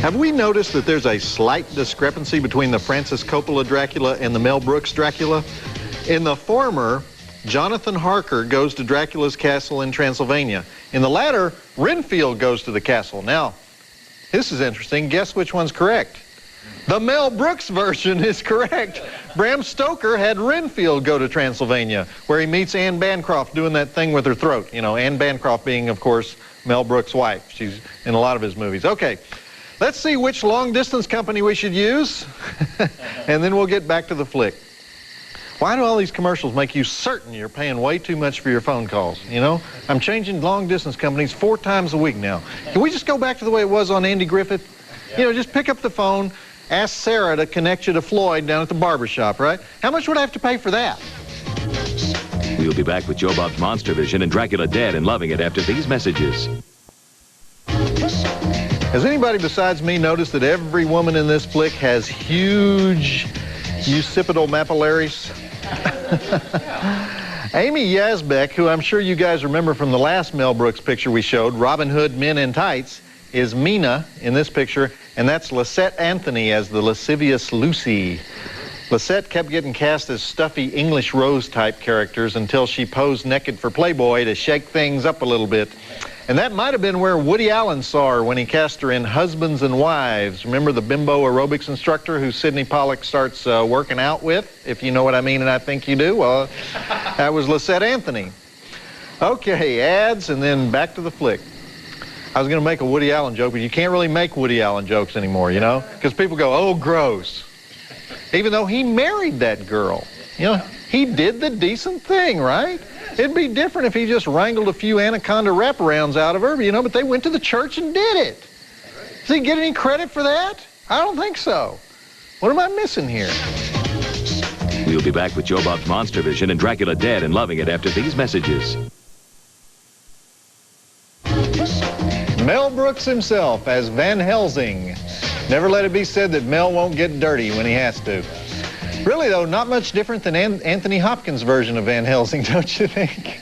Have we noticed that there's a slight discrepancy between the Francis Coppola Dracula and the Mel Brooks Dracula? In the former, Jonathan Harker goes to Dracula's castle in Transylvania. In the latter, Renfield goes to the castle. Now, this is interesting. Guess which one's correct? The Mel Brooks version is correct. Bram Stoker had Renfield go to Transylvania, where he meets Anne Bancroft doing that thing with her throat. You know, Anne Bancroft being, of course, Mel Brooks' wife. She's in a lot of his movies. Okay, let's see which long-distance company we should use, and then we'll get back to the flick. Why do all these commercials make you certain you're paying way too much for your phone calls? You know, I'm changing long-distance companies 4 times a week now. Can we just go back to the way it was on Andy Griffith? You know, just pick up the phone, ask Sarah to connect you to Floyd down at the barbershop, right? How much would I have to pay for that? We'll be back with Joe Bob's Monster Vision and Dracula Dead and Loving It after these messages. Has anybody besides me noticed that every woman in this flick has huge occipital mapillaries? Amy Yazbek, who I'm sure you guys remember from the last Mel Brooks picture we showed, Robin Hood Men in Tights, is Mina in this picture, and that's Lisette Anthony as the lascivious Lucy. Lisette kept getting cast as stuffy English Rose type characters until she posed naked for Playboy to shake things up a little bit. And that might have been where Woody Allen saw her when he cast her in Husbands and Wives. Remember the bimbo aerobics instructor who Sidney Pollack starts working out with, if you know what I mean, and I think you do? Well, that was Lisette Anthony. Okay, ads, and then back to the flick. I was going to make a Woody Allen joke, but you can't really make Woody Allen jokes anymore, you know? Because people go, oh, gross. Even though he married that girl. You know, he did the decent thing, right? It'd be different if he just wrangled a few Anaconda wraparounds out of her, you know, but they went to the church and did it. Does he get any credit for that? I don't think so. What am I missing here? We'll be back with Joe Bob's Monster Vision and Dracula Dead and Loving It after these messages. Mel Brooks himself as Van Helsing. Never let it be said that Mel won't get dirty when he has to. Really, though, not much different than Anthony Hopkins' version of Van Helsing, don't you think?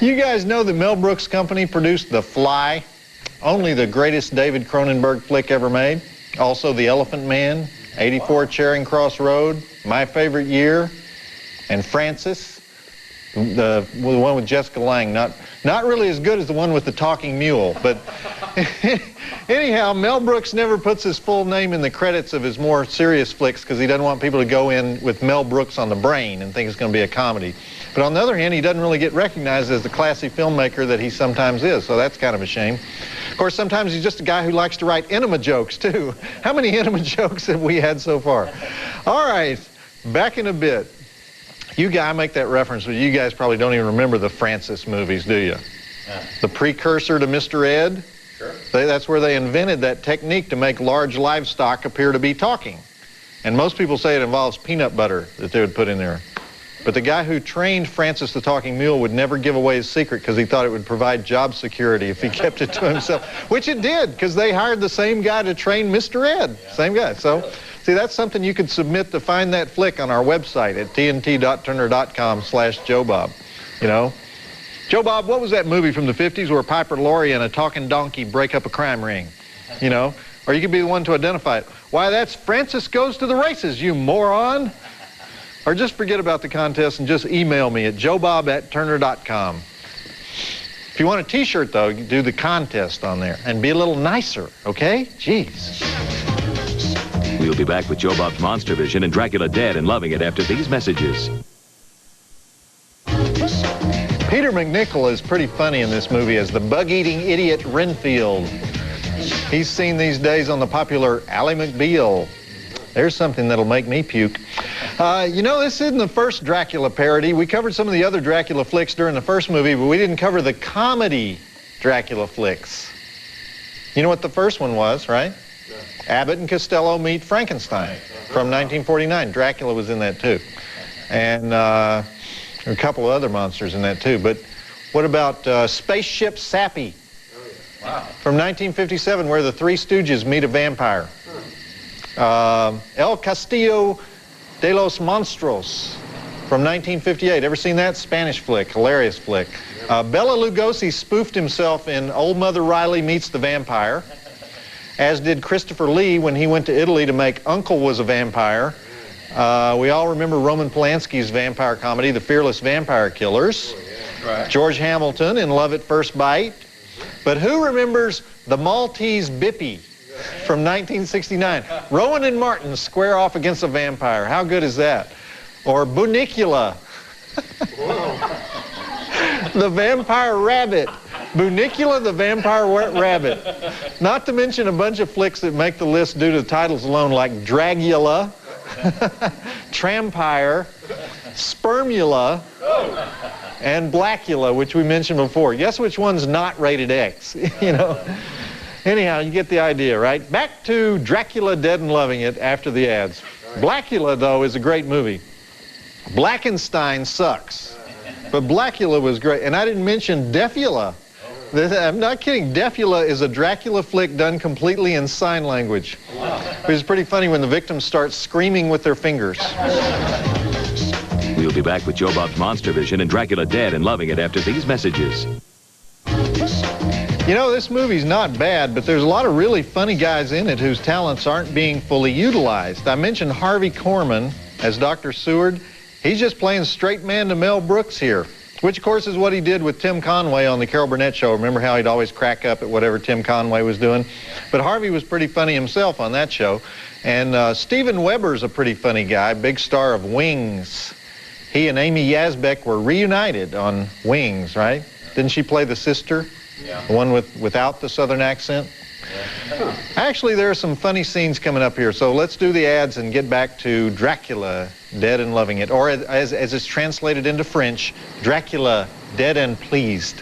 You guys know that Mel Brooks' company produced The Fly, only the greatest David Cronenberg flick ever made. Also, The Elephant Man, 84 Charing Cross Road, My Favorite Year, and Francis, the one with Jessica Lange. Not really as good as the one with the talking mule, but anyhow, Mel Brooks never puts his full name in the credits of his more serious flicks because he doesn't want people to go in with Mel Brooks on the brain and think it's going to be a comedy. But on the other hand, he doesn't really get recognized as the classy filmmaker that he sometimes is, so that's kind of a shame. Of course, sometimes he's just a guy who likes to write enema jokes, too. How many enema jokes have we had so far? All right, back in a bit. I make that reference, but you guys probably don't even remember the Francis movies, do you? Yeah. The precursor to Mr. Ed? Sure. That's where they invented that technique to make large livestock appear to be talking. And most people say it involves peanut butter that they would put in there. But the guy who trained Francis the Talking Mule would never give away his secret because he thought it would provide job security if he kept it to himself. Which it did, because they hired the same guy to train Mr. Ed. Yeah. Same guy. So, see, that's something you could submit to find that flick on our website at tnt.turner.com/Joe Bob. You know? Joe Bob, what was that movie from the 50s where Piper Laurie and a talking donkey break up a crime ring? You know? Or you could be the one to identify it. Why, that's Francis Goes to the Races, you moron! Or just forget about the contest and just email me at joebob@turner.com. If you want a t-shirt, though, you do the contest on there and be a little nicer, okay? Jeez. We'll be back with Joe Bob's Monster Vision and Dracula Dead and Loving It after these messages. Peter MacNicol is pretty funny in this movie as the bug-eating idiot Renfield. He's seen these days on the popular Ally McBeal. There's something that'll make me puke. You know, this isn't the first Dracula parody. We covered some of the other Dracula flicks during the first movie, but we didn't cover the comedy Dracula flicks. You know what the first one was, right? Yeah. Abbott and Costello Meet Frankenstein from 1949. Dracula was in that, too. And there are a couple of other monsters in that, too. But what about Spaceship Sappy? Oh, yeah. Wow. From 1957, where the Three Stooges meet a vampire. El Castillo de los Monstros from 1958. Ever seen that? Spanish flick, hilarious flick. Bela Lugosi spoofed himself in Old Mother Riley Meets the Vampire. as did Christopher Lee when he went to Italy to make Uncle Was a Vampire. We all remember Roman Polanski's vampire comedy, The Fearless Vampire Killers. Right. George Hamilton in Love at First Bite. But who remembers The Maltese Bippy from 1969? Rowan and Martin square off against a vampire. How good is that? Or Bunicula. The Vampire Rabbit. Bunicula the Vampire Rabbit. Not to mention a bunch of flicks that make the list due to the titles alone, like Dragula, Trampire, Spermula, and Blackula, which we mentioned before. Guess which one's not rated X, you know? Anyhow, you get the idea, right? Back to Dracula Dead and Loving It after the ads. Blackula, though, is a great movie. Blackenstein sucks, but Blackula was great. And I didn't mention Defula. I'm not kidding. Defula is a Dracula flick done completely in sign language. Which is pretty funny when the victims start screaming with their fingers. We'll be back with Joe Bob's Monster Vision and Dracula Dead and Loving It after these messages. You know, this movie's not bad, but there's a lot of really funny guys in it whose talents aren't being fully utilized. I mentioned Harvey Korman as Dr. Seward. He's just playing straight man to Mel Brooks here, which, of course, is what he did with Tim Conway on the Carol Burnett Show. Remember how he'd always crack up at whatever Tim Conway was doing? But Harvey was pretty funny himself on that show. And Steven Weber's a pretty funny guy, big star of Wings. He and Amy Yazbek were reunited on Wings, right? Didn't she play the sister? Yeah. The one without the Southern accent? Yeah. Actually, there are some funny scenes coming up here, so let's do the ads and get back to Dracula, Dead and Loving It, or as it's translated into French, Dracula, Dead and Pleased.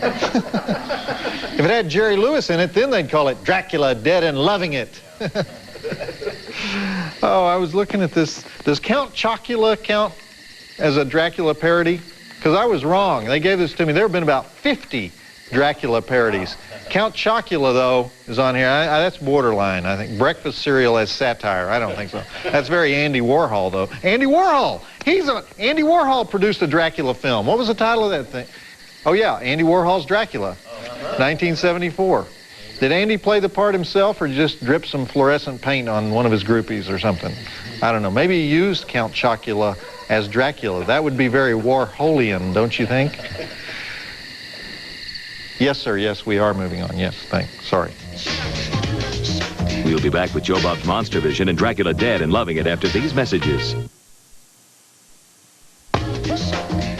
If it had Jerry Lewis in it, then they'd call it Dracula, Dead and Loving It. Oh, I was looking at this. Does Count Chocula count as a Dracula parody? Because I was wrong. They gave this to me. There have been about 50 Dracula parodies. Count Chocula, though, is on here. That's borderline, I think. Breakfast cereal as satire. I don't think so. That's very Andy Warhol, though. Andy Warhol! Andy Warhol produced a Dracula film. What was the title of that thing? Oh, yeah, Andy Warhol's Dracula, 1974. Did Andy play the part himself or just drip some fluorescent paint on one of his groupies or something? I don't know. Maybe he used Count Chocula as Dracula. That would be very Warholian, don't you think? Yes, sir. Yes, we are moving on. Yes, thanks. Sorry. We'll be back with Joe Bob's Monster Vision and Dracula Dead and Loving It after these messages.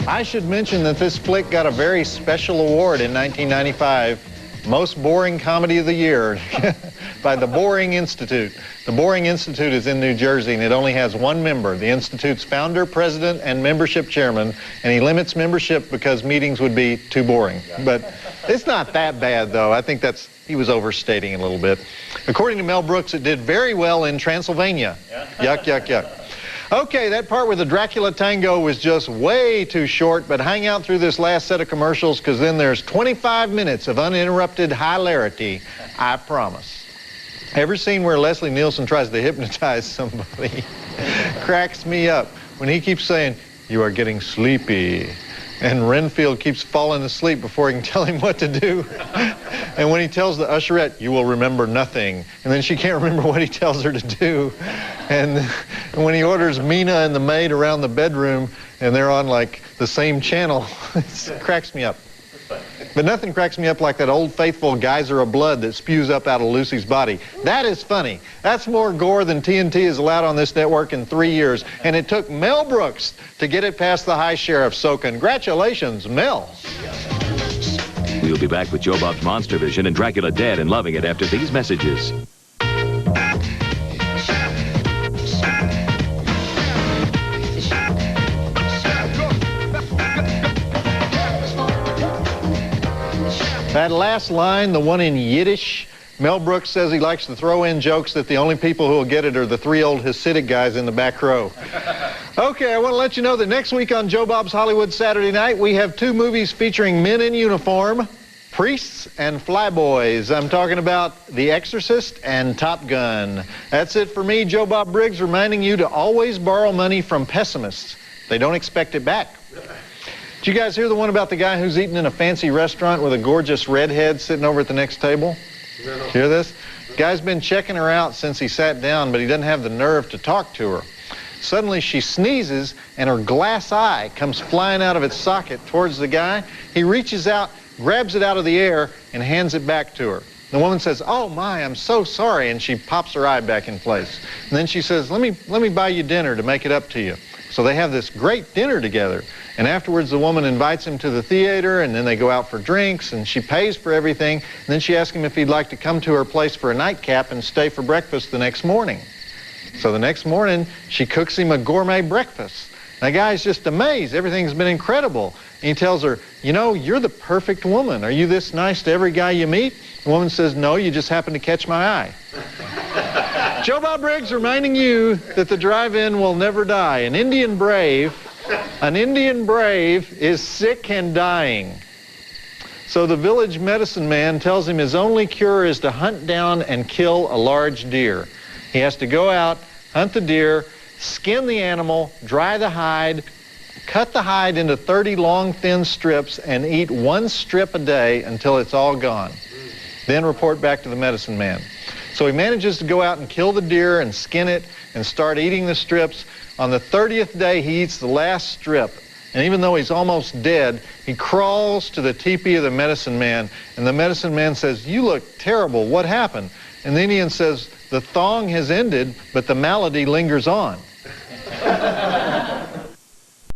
I should mention that this flick got a very special award in 1995. Most Boring Comedy of the Year by the Boring Institute. The Boring Institute is in New Jersey, and it only has one member, the Institute's founder, president, and membership chairman, and he limits membership because meetings would be too boring. But it's not that bad, though. I think he was overstating it a little bit. According to Mel Brooks, it did very well in Transylvania. Yuck, yuck, yuck. Okay, that part with the Dracula Tango was just way too short, but hang out through this last set of commercials because then there's 25 minutes of uninterrupted hilarity, I promise. Every scene where Leslie Nielsen tries to hypnotize somebody cracks me up when he keeps saying, "You are getting sleepy," and Renfield keeps falling asleep before he can tell him what to do. And when he tells the usherette, "You will remember nothing," and then she can't remember what he tells her to do. And when he orders Mina and the maid around the bedroom and they're on like the same channel, it cracks me up. But nothing cracks me up like that old faithful geyser of blood that spews up out of Lucy's body. That is funny. That's more gore than TNT has allowed on this network in 3 years. And it took Mel Brooks to get it past the high sheriff. So congratulations, Mel. We'll be back with Joe Bob's Monster Vision and Dracula Dead and Loving It after these messages. That last line, the one in Yiddish, Mel Brooks says he likes to throw in jokes that the only people who will get it are the 3 old Hasidic guys in the back row. Okay, I want to let you know that next week on Joe Bob's Hollywood Saturday Night, we have 2 movies featuring men in uniform, Priests and Flyboys. I'm talking about The Exorcist and Top Gun. That's it for me, Joe Bob Briggs, reminding you to always borrow money from pessimists. They don't expect it back. Did you guys hear the one about the guy who's eating in a fancy restaurant with a gorgeous redhead sitting over at the next table? Did you hear this? Guy's been checking her out since he sat down, but he doesn't have the nerve to talk to her. Suddenly she sneezes and her glass eye comes flying out of its socket towards the guy. He reaches out, grabs it out of the air, and hands it back to her. The woman says, "Oh my, I'm so sorry," and she pops her eye back in place. And then she says, let me buy you dinner to make it up to you. So they have this great dinner together. And afterwards the woman invites him to the theater, and then they go out for drinks, and she pays for everything. And then she asks him if he'd like to come to her place for a nightcap and stay for breakfast the next morning. So the next morning, she cooks him a gourmet breakfast. The guy's just amazed. Everything's been incredible. And he tells her, "You know, you're the perfect woman. Are you this nice to every guy you meet?" The woman says, "No, you just happen to catch my eye." Joe Bob Briggs reminding you that the drive-in will never die. An Indian brave is sick and dying. So the village medicine man tells him his only cure is to hunt down and kill a large deer. He has to go out, hunt the deer, skin the animal, dry the hide, cut the hide into 30 long, thin strips, and eat 1 strip a day until it's all gone. Then report back to the medicine man. So he manages to go out and kill the deer and skin it and start eating the strips. On the 30th day, he eats the last strip. And even though he's almost dead, he crawls to the teepee of the medicine man. And the medicine man says, "You look terrible. What happened?" And the Indian says, "The thong has ended, but the malady lingers on."